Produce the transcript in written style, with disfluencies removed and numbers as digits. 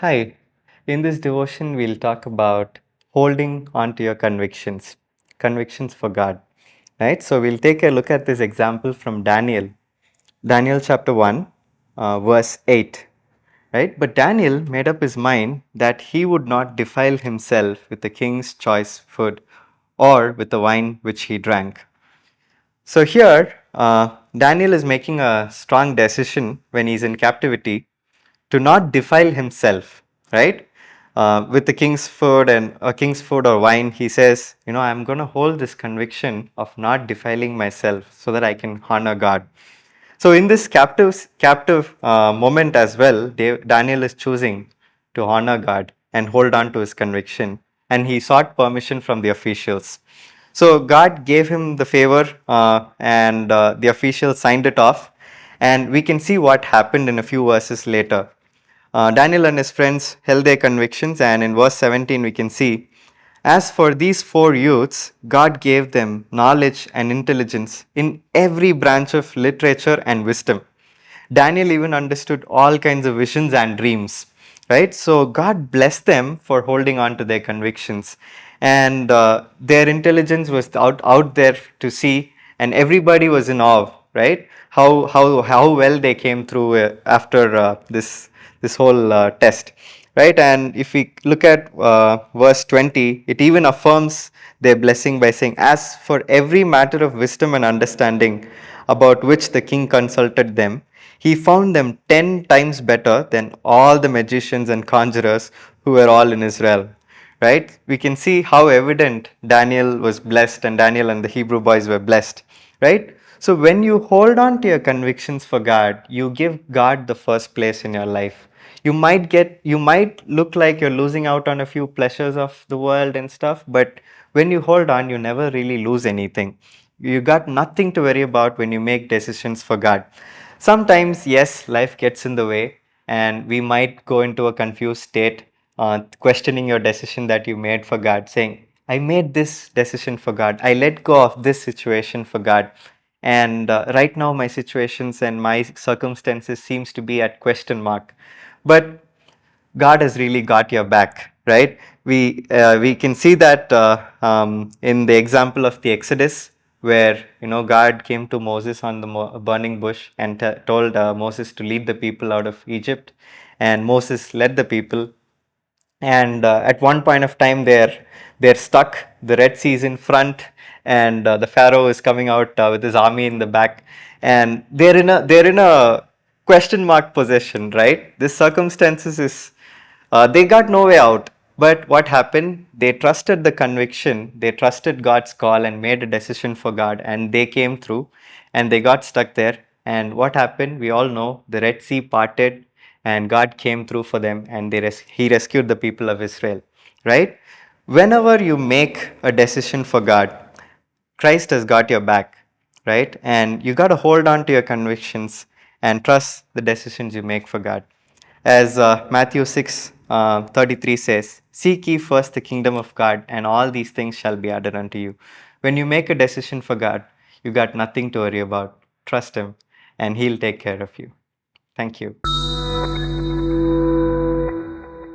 Hi, in this devotion, we'll talk about holding on to your convictions, convictions for God. Right? So, we'll take a look at this example from Daniel, Daniel chapter 1, verse 8. Right? But Daniel made up his mind that he would not defile himself with the king's choice food or with the wine which he drank. So, here, Daniel is making a strong decision when he's in captivity to not defile himself, right? With the king's food and king's food or wine, he says, I'm going to hold this conviction of not defiling myself so that I can honor God. So in this captive moment as well, Daniel is choosing to honor God and hold on to his conviction, and he sought permission from the officials. So God gave him the favor, and the officials signed it off, and we can see what happened in a few verses later. Daniel and his friends held their convictions, and in verse 17 we can see, as for these four youths, God gave them knowledge and intelligence in every branch of literature and wisdom. Daniel even understood all kinds of visions and dreams, right? So God blessed them for holding on to their convictions, and their intelligence was out there to see, and everybody was in awe, right? How well they came through after this whole test, right? And if we look at verse 20, it even affirms their blessing by saying, as for every matter of wisdom and understanding about which the king consulted them, he found them 10 times better than all the magicians and conjurers who were all in Israel. Right? We can see how evident Daniel was blessed, and Daniel and the Hebrew boys were blessed. Right? So when you hold on to your convictions for God, you give God the first place in your life. You might look like you're losing out on a few pleasures of the world and stuff, but when you hold on, you never really lose anything. You got nothing to worry about when you make decisions for God. Sometimes, yes, life gets in the way, and we might go into a confused state, questioning your decision that you made for God, saying, I made this decision for God. I let go of this situation for God. And right now, my situations and my circumstances seems to be at question mark. But God has really got your back, right? We can see that in the example of the Exodus, where God came to Moses on the burning bush and told Moses to lead the people out of Egypt, and Moses led the people, and at one point of time they're stuck. The Red Sea is in front, and the Pharaoh is coming out with his army in the back, and they're in a question mark position, right? This circumstances is they got no way out. But what happened? They trusted the conviction, they trusted God's call and made a decision for God, and they came through, and they got stuck there. And what happened? We all know the Red Sea parted, and God came through for them, and He rescued the people of Israel, right? Whenever you make a decision for God, Christ has got your back, right? And you got to hold on to your convictions and trust the decisions you make for God. As Matthew 6 33 says, seek ye first the kingdom of God, and all these things shall be added unto you. When you make a decision for God, you got nothing to worry about. Trust Him, and He'll take care of you. Thank you.